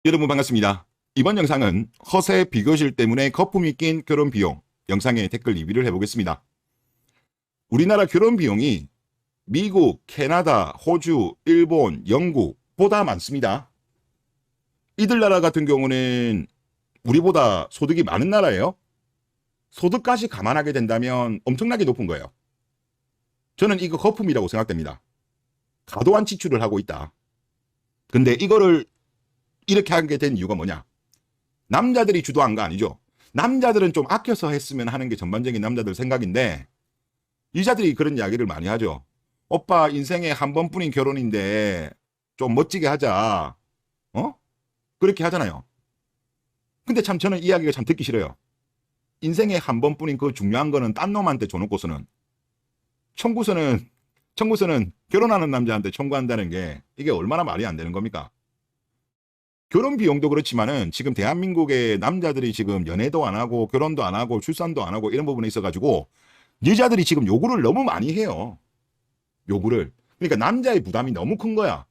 여러분 반갑습니다. 이번 영상은 허세 비교실 때문에 거품이 낀 결혼 비용 영상에 댓글 리뷰를 해보겠습니다. 우리나라 결혼 비용이 미국, 캐나다, 호주, 일본, 영국보다 많습니다. 이들 나라 같은 경우는 우리보다 소득이 많은 나라예요. 소득까지 감안하게 된다면 엄청나게 높은 거예요. 저는 이거 거품이라고 생각됩니다. 과도한 지출을 하고 있다. 근데 이거를 이렇게 하게 된 이유가 뭐냐? 남자들이 주도한 거 아니죠. 남자들은 좀 아껴서 했으면 하는 게 전반적인 남자들 생각인데 여자들이 그런 이야기를 많이 하죠. 오빠 인생에 한 번뿐인 결혼인데 좀 멋지게 하자. 어? 그렇게 하잖아요. 근데 참 저는 이야기가 참 듣기 싫어요. 인생에 한 번뿐인 그 중요한 거는 딴 놈한테 줘놓고서는 청구서는 결혼하는 남자한테 청구한다는 게 이게 얼마나 말이 안 되는 겁니까? 결혼 비용도 그렇지만은 지금 대한민국의 남자들이 지금 연애도 안 하고 결혼도 안 하고 출산도 안 하고 이런 부분에 있어가지고 여자들이 지금 요구를 너무 많이 해요. 요구를. 그러니까 남자의 부담이 너무 큰 거야.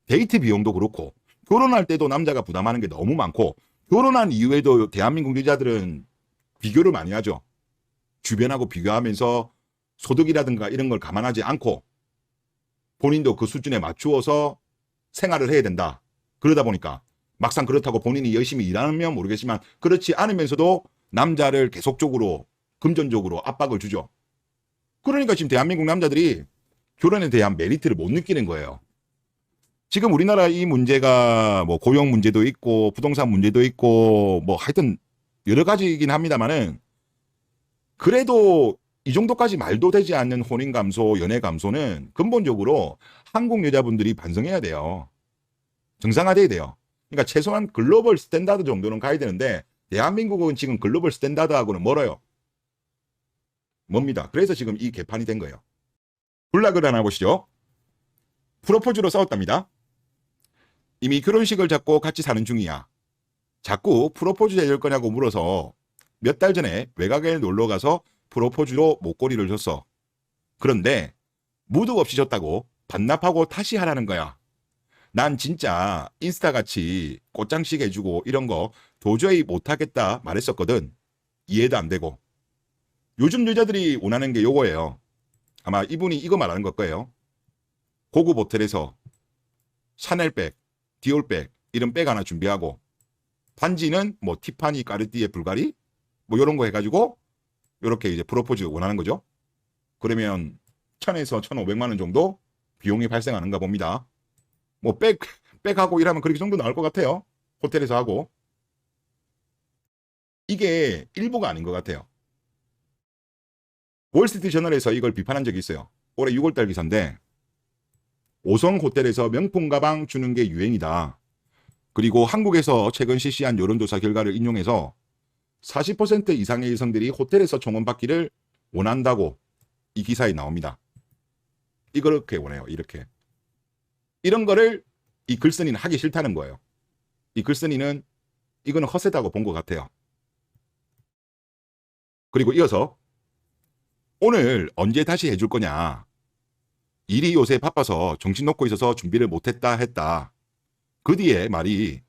데이트 비용도 그렇고 결혼할 때도 남자가 부담하는 게 너무 많고 결혼한 이후에도 대한민국 여자들은 비교를 많이 하죠. 주변하고 비교하면서 소득이라든가 이런 걸 감안하지 않고 본인도 그 수준에 맞추어서 생활을 해야 된다. 그러다 보니까 막상 그렇다고 본인이 열심히 일하면 모르겠지만 그렇지 않으면서도 남자를 계속적으로 금전적으로 압박을 주죠. 그러니까 지금 대한민국 남자들이 결혼에 대한 메리트를 못 느끼는 거예요. 지금 우리나라 이 문제가 뭐 고용 문제도 있고 부동산 문제도 있고 뭐 하여튼 여러 가지이긴 합니다만은 그래도 이 정도까지 말도 되지 않는 혼인 감소, 연애 감소는 근본적으로 한국 여자분들이 반성해야 돼요. 정상화돼야 돼요. 그러니까 최소한 글로벌 스탠다드 정도는 가야 되는데 대한민국은 지금 글로벌 스탠다드하고는 멀어요. 멉니다. 그래서 지금 이 개판이 된 거예요. 블락을 하나 보시죠. 프로포즈로 싸웠답니다. 이미 결혼식을 잡고 같이 사는 중이야. 자꾸 프로포즈 해줄 거냐고 물어서 몇 달 전에 외곽에 놀러 가서 프로포즈로 목걸이를 줬어. 그런데 무드 없이 줬다고 반납하고 다시 하라는 거야. 난 진짜 인스타같이 꽃장식 해주고 이런 거 도저히 못하겠다 말했었거든. 이해도 안 되고. 요즘 여자들이 원하는 게 요거예요. 아마 이분이 이거 말하는 걸 거예요. 고급 호텔에서 샤넬백, 디올백 이런 백 하나 준비하고 반지는 뭐 티파니, 까르띠에, 불가리 뭐 요런 거 해가지고 요렇게 이제 프로포즈 원하는 거죠. 그러면 1000에서 1500만 원 정도 비용이 발생하는가 봅니다. 뭐 백하고 일하면 그렇게 정도 나올 것 같아요. 호텔에서 하고. 이게 일부가 아닌 것 같아요. 월스트리트 저널에서 이걸 비판한 적이 있어요. 올해 6월달 기사인데 5성 호텔에서 명품 가방 주는 게 유행이다. 그리고 한국에서 최근 실시한 여론조사 결과를 인용해서 40% 이상의 여성들이 호텔에서 총원 받기를 원한다고 이 기사에 나옵니다. 이렇게 원해요. 이렇게. 이런 거를 이 글쓴이는 하기 싫다는 거예요. 이 글쓴이는 이거는 허세다고 본 것 같아요. 그리고 이어서 오늘 언제 다시 해줄 거냐. 일이 요새 바빠서 정신 놓고 있어서 준비를 못했다 했다. 그 뒤에 말이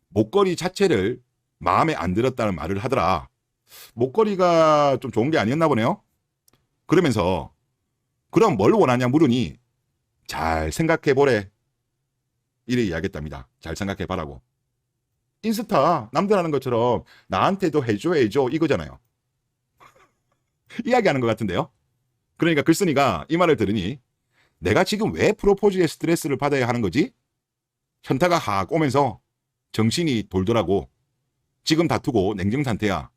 목걸이 자체를 마음에 안 들었다는 말을 하더라. 목걸이가 좀 좋은 게 아니었나 보네요. 그러면서 그럼 뭘 원하냐 물으니 잘 생각해 보래. 이래 이야기했답니다. 잘 생각해 봐라고. 인스타 남들 하는 것처럼 나한테도 해줘 이거잖아요. 이야기하는 것 같은데요. 그러니까 글쓴이가 이 말을 들으니 내가 지금 왜 프로포즈에 스트레스를 받아야 하는 거지? 현타가 확 오면서 정신이 돌더라고. 지금 다투고 냉정 상태야.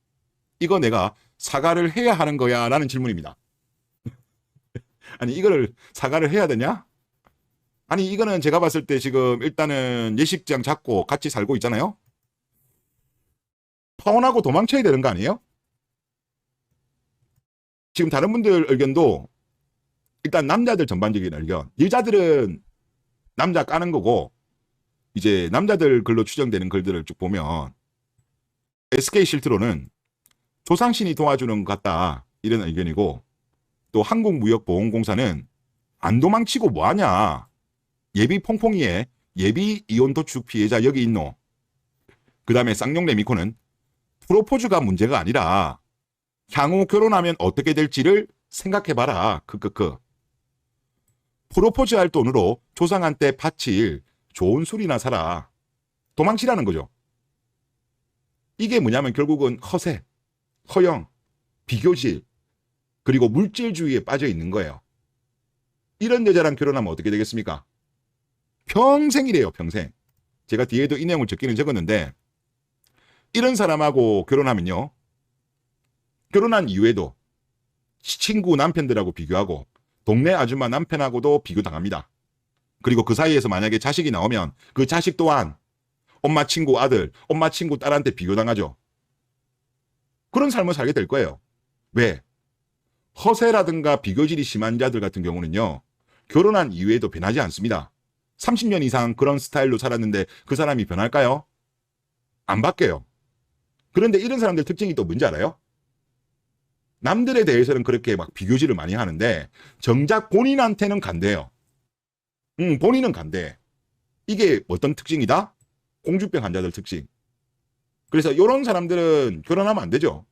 이거 내가 사과를 해야 하는 거야? 라는 질문입니다. 아니 이거를 사과를 해야 되냐? 아니 이거는 제가 봤을 때 지금 일단은 예식장 잡고 같이 살고 있잖아요. 파혼하고 도망쳐야 되는 거 아니에요? 지금 다른 분들 의견도 일단 남자들 전반적인 의견. 여자들은 남자 까는 거고 이제 남자들 글로 추정되는 글들을 쭉 보면 SK 실트로는 조상신이 도와주는 것 같다 이런 의견이고 또 한국무역보험공사는 안 도망치고 뭐하냐. 예비 퐁퐁이에 예비 이혼 도축 피해자 여기 있노. 그 다음에 쌍용 레미코는 프로포즈가 문제가 아니라 향후 결혼하면 어떻게 될지를 생각해봐라. 크크크. 프로포즈할 돈으로 조상한테 바칠 좋은 술이나 사라. 도망치라는 거죠. 이게 뭐냐면 결국은 허세, 허영, 비교질, 그리고 물질주의에 빠져 있는 거예요. 이런 여자랑 결혼하면 어떻게 되겠습니까? 평생이래요, 평생. 제가 뒤에도 이 내용을 적기는 적었는데 이런 사람하고 결혼하면요. 결혼한 이후에도 친구 남편들하고 비교하고 동네 아줌마 남편하고도 비교당합니다. 그리고 그 사이에서 만약에 자식이 나오면 그 자식 또한 엄마 친구 아들, 엄마 친구 딸한테 비교당하죠. 그런 삶을 살게 될 거예요. 왜? 허세라든가 비교질이 심한 자들 같은 경우는요. 결혼한 이후에도 변하지 않습니다. 30년 이상 그런 스타일로 살았는데 그 사람이 변할까요? 안 바뀌어요. 그런데 이런 사람들 특징이 또 뭔지 알아요? 남들에 대해서는 그렇게 막 비교질을 많이 하는데 정작 본인한테는 간대요. 본인은 간대. 이게 어떤 특징이다? 공주병 환자들 특징. 그래서 이런 사람들은 결혼하면 안 되죠.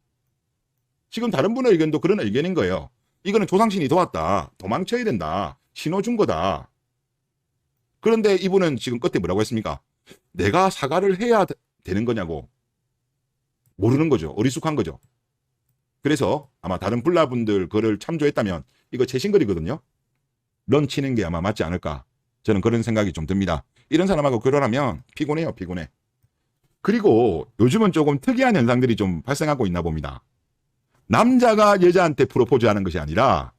지금 다른 분의 의견도 그런 의견인 거예요. 이거는 조상신이 도왔다. 도망쳐야 된다. 신호 준 거다. 그런데 이분은 지금 끝에 뭐라고 했습니까? 내가 사과를 해야 되는 거냐고. 모르는 거죠. 어리숙한 거죠. 그래서 아마 다른 블라분들 그걸 참조했다면 이거 최신글이거든요. 런 치는 게 아마 맞지 않을까. 저는 그런 생각이 좀 듭니다. 이런 사람하고 결혼하면 피곤해요. 피곤해. 그리고 요즘은 조금 특이한 현상들이 좀 발생하고 있나 봅니다. 남자가 여자한테 프로포즈하는 것이 아니라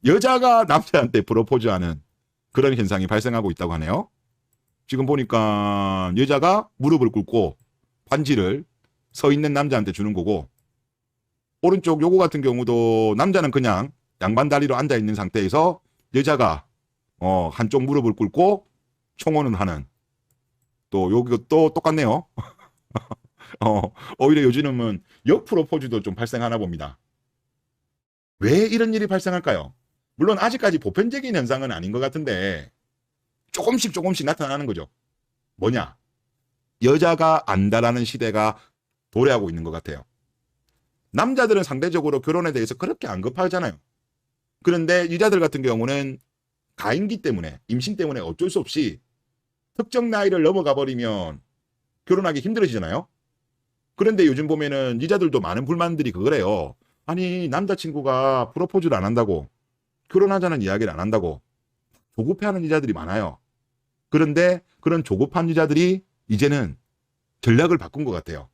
여자가 남자한테 프로포즈하는 그런 현상이 발생하고 있다고 하네요. 지금 보니까 여자가 무릎을 꿇고 반지를 서 있는 남자한테 주는 거고 오른쪽 요거 같은 경우도 남자는 그냥 양반 다리로 앉아 있는 상태에서 여자가 한쪽 무릎을 꿇고 총혼을 하는 또 요것도 똑같네요. 오히려 요즘은 역 프로포즈도 좀 발생하나 봅니다. 왜 이런 일이 발생할까요? 물론 아직까지 보편적인 현상은 아닌 것 같은데 조금씩 나타나는 거죠. 뭐냐? 여자가 안다라는 시대가 도래하고 있는 것 같아요. 남자들은 상대적으로 결혼에 대해서 그렇게 안 급하잖아요. 그런데 여자들 같은 경우는 가임기 때문에 임신 때문에 어쩔 수 없이 특정 나이를 넘어가 버리면 결혼하기 힘들어지잖아요. 그런데 요즘 보면은 여자들도 많은 불만들이 그거래요. 아니 남자친구가 프로포즈를 안 한다고 결혼하자는 이야기를 안 한다고 조급해하는 여자들이 많아요. 그런데 그런 조급한 여자들이 이제는 전략을 바꾼 것 같아요.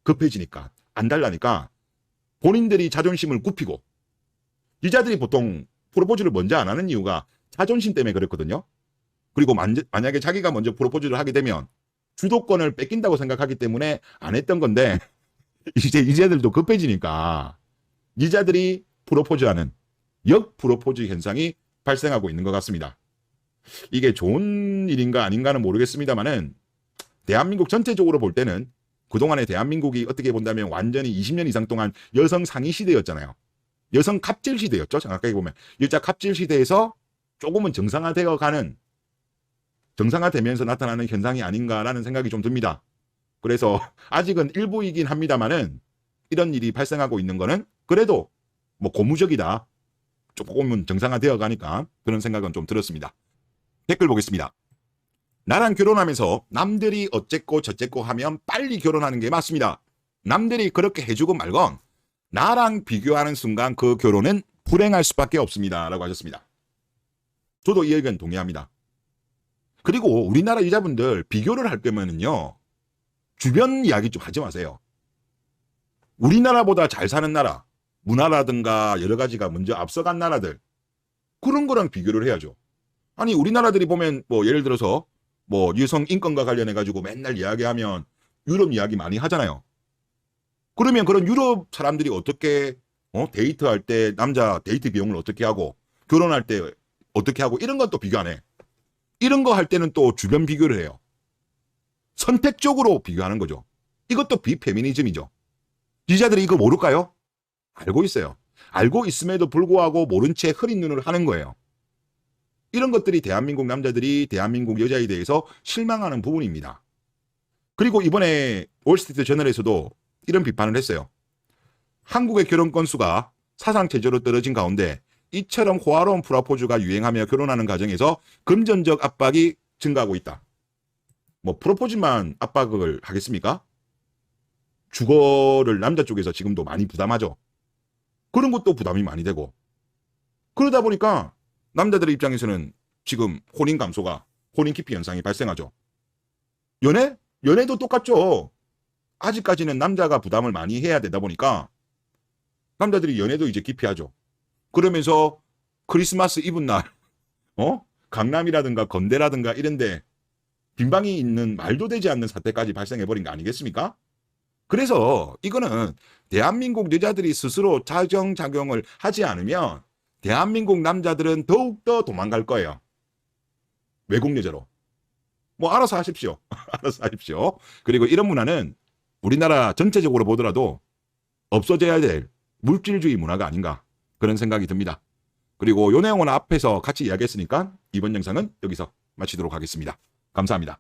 급해지니까 안 달라니까 본인들이 자존심을 굽히고 여자들이 보통 프로포즈를 먼저 안 하는 이유가 자존심 때문에 그렇거든요. 그리고 만약에 자기가 먼저 프로포즈를 하게 되면 주도권을 뺏긴다고 생각하기 때문에 안 했던 건데 이제 여자들도 급해지니까 여자들이 프로포즈하는 역 프로포즈 현상이 발생하고 있는 것 같습니다. 이게 좋은 일인가 아닌가는 모르겠습니다만은 대한민국 전체적으로 볼 때는 그동안의 대한민국이 어떻게 본다면 완전히 20년 이상 동안 여성 상위 시대였잖아요. 여성 갑질 시대였죠. 정확하게 보면 여자 갑질 시대에서 조금은 정상화되면서 나타나는 현상이 아닌가라는 생각이 좀 듭니다. 그래서 아직은 일부이긴 합니다만은 이런 일이 발생하고 있는 거는 그래도 뭐 고무적이다. 조금은 정상화되어 가니까 그런 생각은 좀 들었습니다. 댓글 보겠습니다. 나랑 결혼하면서 남들이 어쨌고 저쨌고 하면 빨리 결혼하는 게 맞습니다. 남들이 그렇게 해주건 말건 나랑 비교하는 순간 그 결혼은 불행할 수밖에 없습니다. 라고 하셨습니다. 저도 이 의견 동의합니다. 그리고 우리나라 여자분들 비교를 할 거면은요. 주변 이야기 좀 하지 마세요. 우리나라보다 잘 사는 나라, 문화라든가 여러 가지가 먼저 앞서간 나라들 그런 거랑 비교를 해야죠. 아니 우리나라들이 보면 뭐 예를 들어서 뭐 여성 인권과 관련해 가지고 맨날 이야기하면 유럽 이야기 많이 하잖아요. 그러면 그런 유럽 사람들이 어떻게 데이트할 때 남자 데이트 비용을 어떻게 하고 결혼할 때 어떻게 하고 이런 건 또 비교 안 해. 이런 거 할 때는 또 주변 비교를 해요. 선택적으로 비교하는 거죠. 이것도 비페미니즘이죠. 여자들이 이거 모를까요? 알고 있어요. 알고 있음에도 불구하고 모른 채 흐린 눈을 하는 거예요. 이런 것들이 대한민국 남자들이 대한민국 여자에 대해서 실망하는 부분입니다. 그리고 이번에 월스트리트 저널에서도 이런 비판을 했어요. 한국의 결혼 건수가 사상 최저로 떨어진 가운데 이처럼 호화로운 프로포즈가 유행하며 결혼하는 과정에서 금전적 압박이 증가하고 있다. 뭐 프로포즈만 압박을 하겠습니까? 주거를 남자 쪽에서 지금도 많이 부담하죠. 그런 것도 부담이 많이 되고. 그러다 보니까 남자들의 입장에서는 지금 혼인 감소가, 혼인 기피 현상이 발생하죠. 연애도 똑같죠. 아직까지는 남자가 부담을 많이 해야 되다 보니까 남자들이 연애도 이제 기피하죠. 그러면서 크리스마스 이브 날, 강남이라든가 건대라든가 이런데 빈방이 있는 말도 되지 않는 사태까지 발생해버린 거 아니겠습니까? 그래서 이거는 대한민국 여자들이 스스로 자정작용을 하지 않으면 대한민국 남자들은 더욱더 도망갈 거예요. 외국 여자로. 뭐 알아서 하십시오. 알아서 하십시오. 그리고 이런 문화는 우리나라 전체적으로 보더라도 없어져야 될 물질주의 문화가 아닌가 그런 생각이 듭니다. 그리고 요 내용은 앞에서 같이 이야기했으니까 이번 영상은 여기서 마치도록 하겠습니다. 감사합니다.